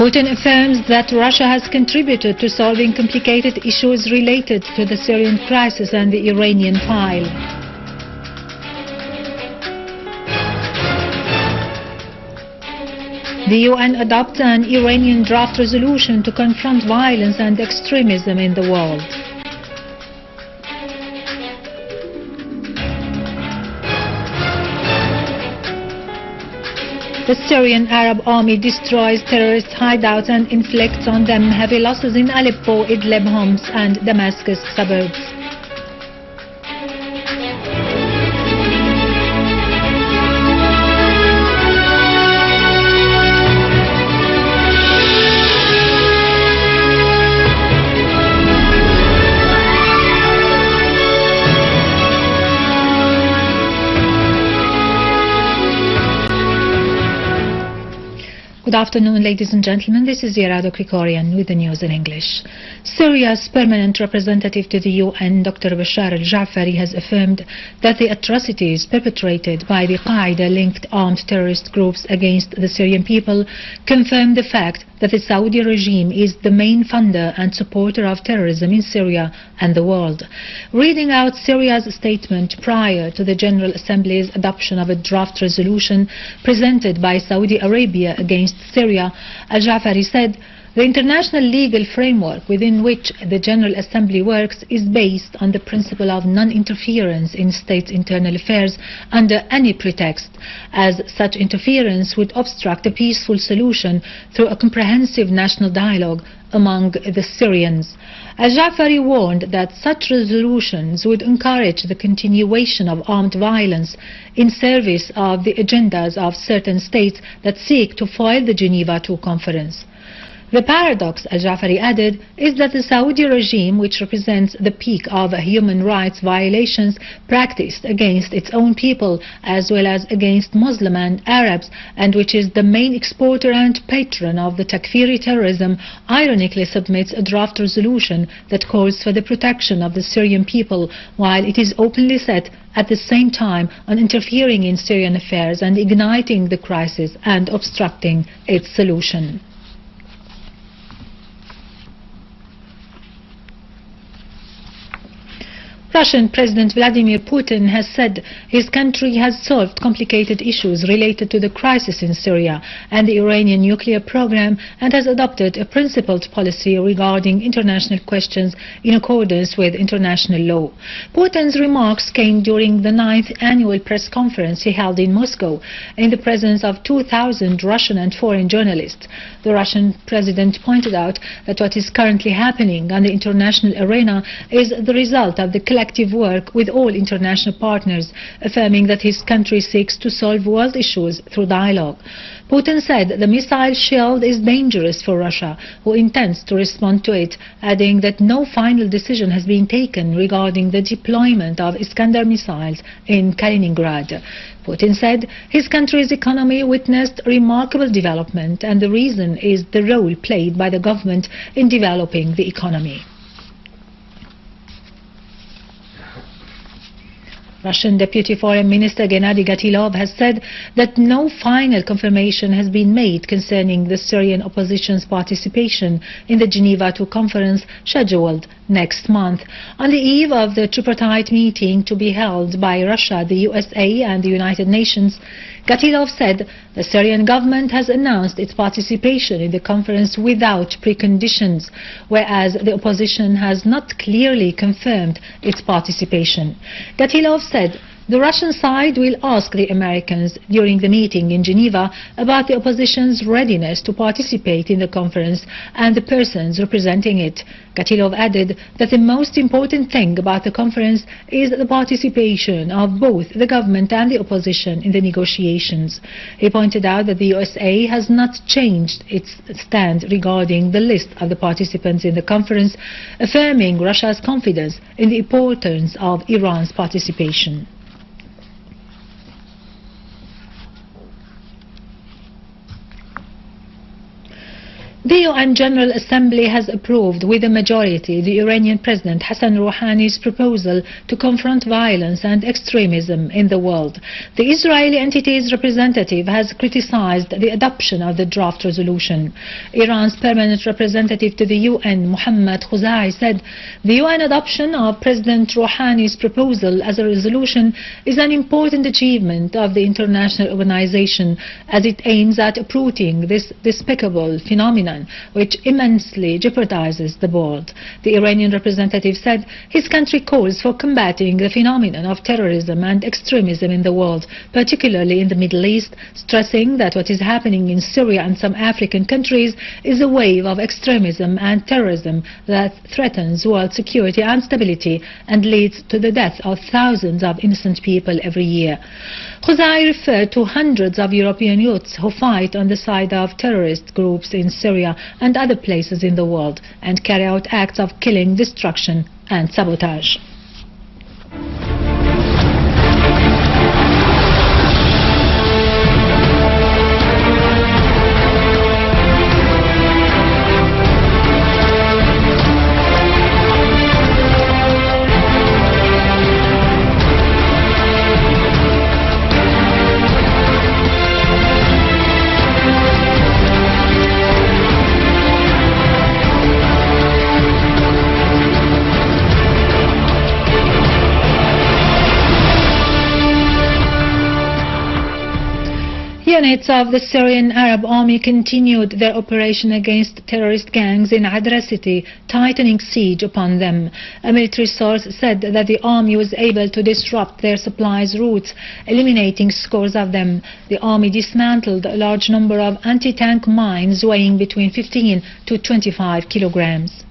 Putin affirms that Russia has contributed to solving complicated issues related to the Syrian crisis and the Iranian file. The UN adopts an Iranian draft resolution to confront violence and extremism in the world. The Syrian Arab army destroys terrorist hideouts and inflicts on them heavy losses in Aleppo, Idlib, Homs and Damascus suburbs. Good afternoon, ladies and gentlemen. This is Yerado Krikorian with the news in English. Syria's permanent representative to the UN, Dr. Bashar Al-Jaafari, has affirmed that the atrocities perpetrated by the Qaeda-linked armed terrorist groups against the Syrian people confirm the fact that the Saudi regime is the main funder and supporter of terrorism in Syria and the world. Reading out Syria's statement prior to the General Assembly's adoption of a draft resolution presented by Saudi Arabia against Syria, Al-Jaafari said, "The international legal framework within which the General Assembly works is based on the principle of non-interference in states' internal affairs under any pretext, as such interference would obstruct a peaceful solution through a comprehensive national dialogue among the Syrians." Al-Jaafari warned that such resolutions would encourage the continuation of armed violence in service of the agendas of certain states that seek to foil the Geneva II conference. The paradox, Al-Jaafari added, is that the Saudi regime, which represents the peak of human rights violations practiced against its own people as well as against Muslim and Arabs, and which is the main exporter and patron of the Takfiri terrorism, ironically submits a draft resolution that calls for the protection of the Syrian people, while it is openly set at the same time on interfering in Syrian affairs and igniting the crisis and obstructing its solution. Russian President Vladimir Putin has said his country has solved complicated issues related to the crisis in Syria and the Iranian nuclear program and has adopted a principled policy regarding international questions in accordance with international law. Putin's remarks came during the 9th annual press conference he held in Moscow in the presence of 2,000 Russian and foreign journalists. The Russian president pointed out that what is currently happening on the international arena is the result of the collective work with all international partners, affirming that his country seeks to solve world issues through dialogue. Putin said the missile shield is dangerous for Russia, who intends to respond to it, adding that no final decision has been taken regarding the deployment of Iskander missiles in Kaliningrad. Putin said his country's economy witnessed remarkable development, and the reason is the role played by the government in developing the economy. Russian Deputy Foreign Minister Gennady Gatilov has said that no final confirmation has been made concerning the Syrian opposition's participation in the Geneva II conference scheduled next month. On the eve of the tripartite meeting to be held by Russia, the USA and the United Nations, Gatilov said the Syrian government has announced its participation in the conference without preconditions, whereas the opposition has not clearly confirmed its participation. Gatilov said the Russian side will ask the Americans during the meeting in Geneva about the opposition's readiness to participate in the conference and the persons representing it. Gatilov added that the most important thing about the conference is the participation of both the government and the opposition in the negotiations. He pointed out that the USA has not changed its stand regarding the list of the participants in the conference, affirming Russia's confidence in the importance of Iran's participation. The UN General Assembly has approved with a majority the Iranian President Hassan Rouhani's proposal to confront violence and extremism in the world. The Israeli entity's representative has criticized the adoption of the draft resolution. Iran's permanent representative to the UN, Mohammad Khuzai, said the UN adoption of President Rouhani's proposal as a resolution is an important achievement of the international organization as it aims at uprooting this despicable phenomenon which immensely jeopardizes the world. The Iranian representative said his country calls for combating the phenomenon of terrorism and extremism in the world, particularly in the Middle East, stressing that what is happening in Syria and some African countries is a wave of extremism and terrorism that threatens world security and stability and leads to the death of thousands of innocent people every year. Khuzai referred to hundreds of European youths who fight on the side of terrorist groups in Syria and other places in the world and carry out acts of killing, destruction and sabotage. Units of the Syrian Arab Army continued their operation against terrorist gangs in Adra city, tightening siege upon them. A military source said that the army was able to disrupt their supplies routes, eliminating scores of them. The army dismantled a large number of anti-tank mines weighing between 15 to 25 kilograms.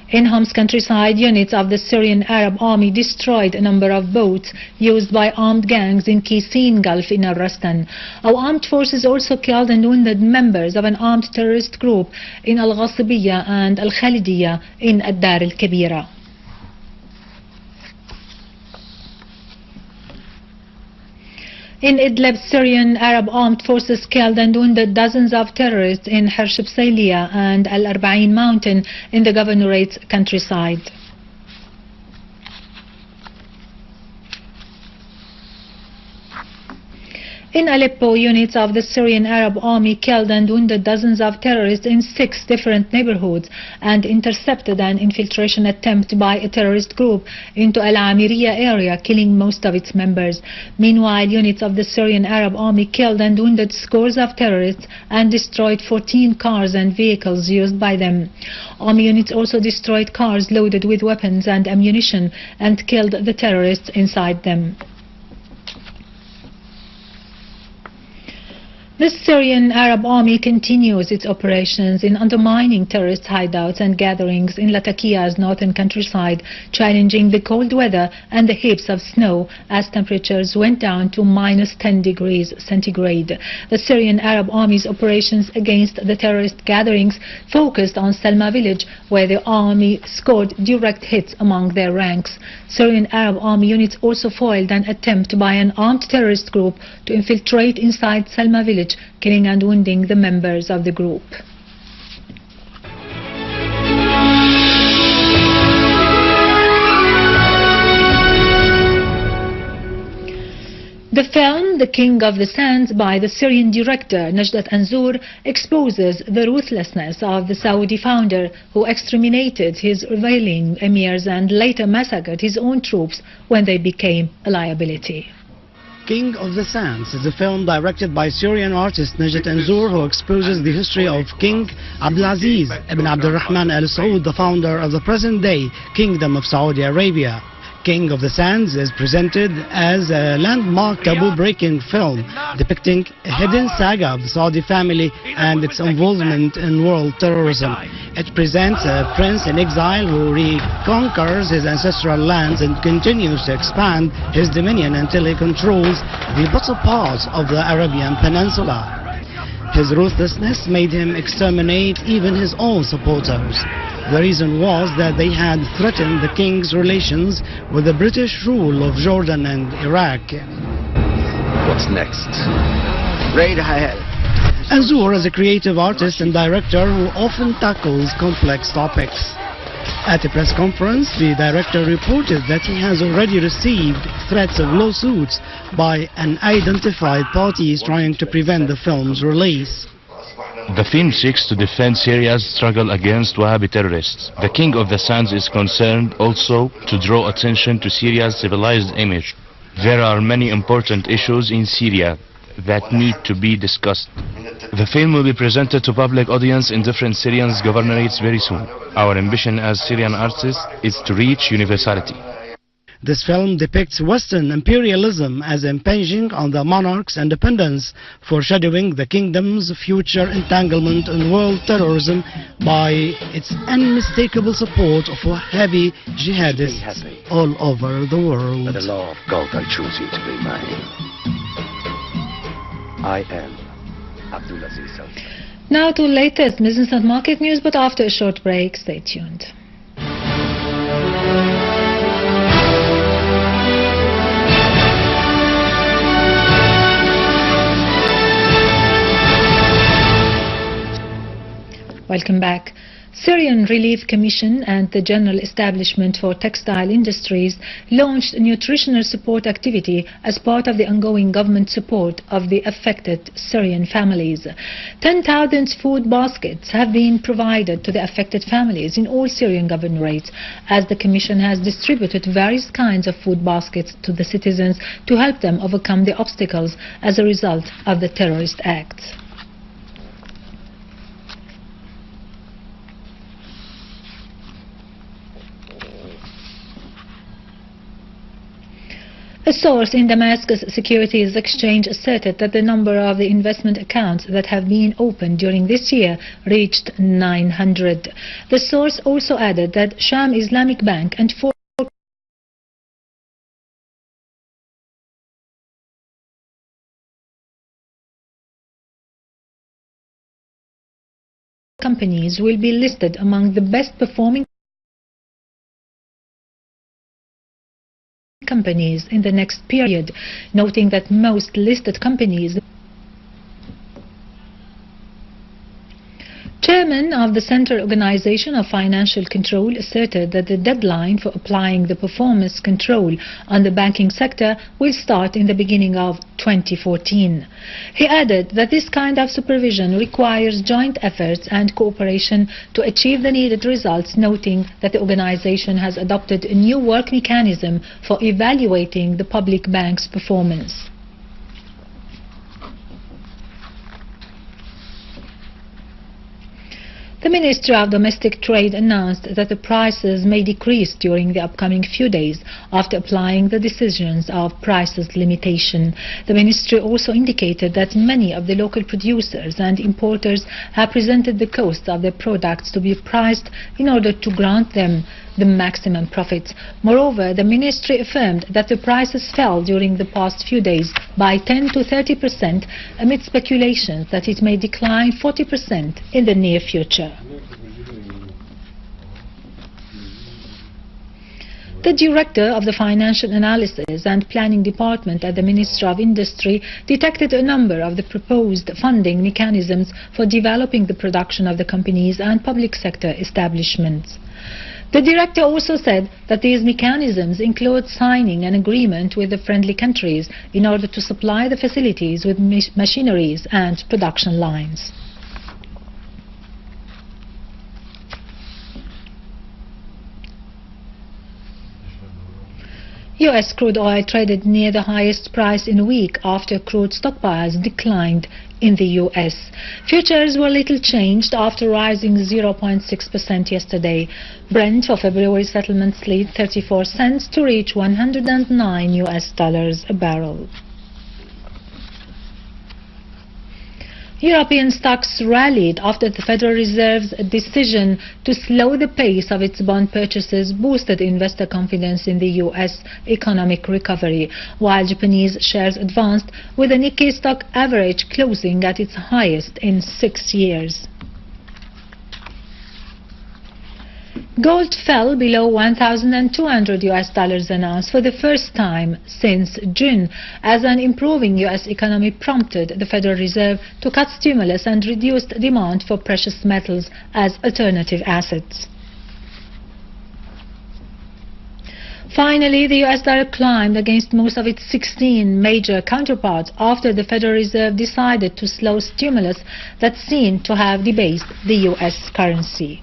In Hom's countryside, units of the Syrian Arab Army destroyed a number of boats used by armed gangs in Qisin Gulf in Al-Rastan. Our armed forces also killed and wounded members of an armed terrorist group in Al-Ghasibiyya and Al-Khalidiyya in Ad-Dar al-Kabira. In Idlib, Syrian Arab armed forces killed and wounded dozens of terrorists in Harsh Bsayliya and Al-Arba'in mountain in the governorate's countryside. In Aleppo, units of the Syrian Arab Army killed and wounded dozens of terrorists in 6 different neighborhoods and intercepted an infiltration attempt by a terrorist group into Al-Amiriya area, killing most of its members. Meanwhile, units of the Syrian Arab Army killed and wounded scores of terrorists and destroyed 14 cars and vehicles used by them. Army units also destroyed cars loaded with weapons and ammunition and killed the terrorists inside them. The Syrian Arab Army continues its operations in undermining terrorist hideouts and gatherings in Latakia's northern countryside, challenging the cold weather and the heaps of snow as temperatures went down to -10 degrees centigrade. The Syrian Arab Army's operations against the terrorist gatherings focused on Salma village, where the army scored direct hits among their ranks. Syrian Arab Army units also foiled an attempt by an armed terrorist group to infiltrate inside Salma village, killing and wounding the members of the group. The film The King of the Sands by the Syrian director Najdat Anzour exposes the ruthlessness of the Saudi founder who exterminated his reveling emirs and later massacred his own troops when they became a liability. King of the Sands is a film directed by Syrian artist Najdat Anzour, who exposes the history of King Abdulaziz ibn Abdurrahman Al Saud, the founder of the present-day Kingdom of Saudi Arabia. King of the Sands is presented as a landmark taboo-breaking film depicting a hidden saga of the Saudi family and its involvement in world terrorism. It presents a prince in exile who reconquers his ancestral lands and continues to expand his dominion until he controls the bottom parts of the Arabian Peninsula. His ruthlessness made him exterminate even his own supporters. The reason was that they had threatened the king's relations with the British rule of Jordan and Iraq. What's next? Raid ahead. Anzour is a creative artist and director who often tackles complex topics. At a press conference, the director reported that he has already received threats of lawsuits by unidentified parties trying to prevent the film's release. The film seeks to defend Syria's struggle against Wahhabi terrorists. The King of the Sands is concerned also to draw attention to Syria's civilized image. There are many important issues in Syria that need to be discussed. The film will be presented to public audience in different Syrian governorates very soon. Our ambition as Syrian artists is to reach universality. This film depicts Western imperialism as impinging on the monarch's independence, foreshadowing the kingdom's future entanglement in world terrorism by its unmistakable support of heavy jihadists all over the world. By the law of God, I choose you to be mine. I am Abdulaziz. Now to latest business and market news, but after a short break, stay tuned. Welcome back. Syrian Relief Commission and the General Establishment for Textile Industries launched a nutritional support activity as part of the ongoing government support of the affected Syrian families. 10,000 food baskets have been provided to the affected families in all Syrian governorates, as the Commission has distributed various kinds of food baskets to the citizens to help them overcome the obstacles as a result of the terrorist acts. A source in Damascus Securities Exchange asserted that the number of the investment accounts that have been opened during this year reached 900. The source also added that Sham Islamic Bank and 4 companies will be listed among the best performing companies in the next period, noting that most listed companies. Chairman of the Central Organization of Financial Control asserted that the deadline for applying the performance control on the banking sector will start in the beginning of 2014. He added that this kind of supervision requires joint efforts and cooperation to achieve the needed results, noting that the organization has adopted a new work mechanism for evaluating the public bank's performance. The Ministry of Domestic Trade announced that the prices may decrease during the upcoming few days after applying the decisions of prices limitation. The Ministry also indicated that many of the local producers and importers have presented the costs of their products to be priced in order to grant them the maximum profits. Moreover, the Ministry affirmed that the prices fell during the past few days by 10 to 30% amid speculations that it may decline 40% in the near future. The Director of the Financial Analysis and Planning Department at the Ministry of Industry detected a number of the proposed funding mechanisms for developing the production of the companies and public sector establishments. The Director also said that these mechanisms include signing an agreement with the friendly countries in order to supply the facilities with machineries and production lines. U.S. crude oil traded near the highest price in a week after crude stockpiles declined in the U.S. Futures were little changed after rising 0.6% yesterday. Brent for February settlement slid 34 cents to reach $109 a barrel. European stocks rallied after the Federal Reserve's decision to slow the pace of its bond purchases boosted investor confidence in the U.S. economic recovery, while Japanese shares advanced, with the Nikkei stock average closing at its highest in 6 years. Gold fell below $1,200 an ounce for the first time since June, as an improving U.S. economy prompted the Federal Reserve to cut stimulus and reduced demand for precious metals as alternative assets. Finally, the U.S. dollar climbed against most of its 16 major counterparts after the Federal Reserve decided to slow stimulus that seemed to have debased the U.S. currency.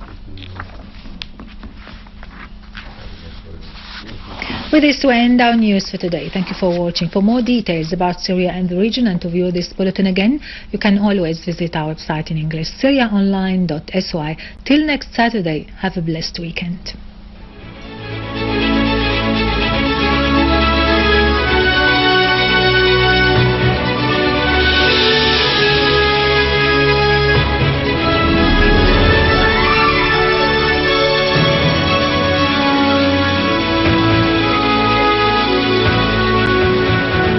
With this, we end our news for today. Thank you for watching. For more details about Syria and the region and to view this bulletin again, you can always visit our website in English, syriaonline.sy. Till next Saturday, have a blessed weekend.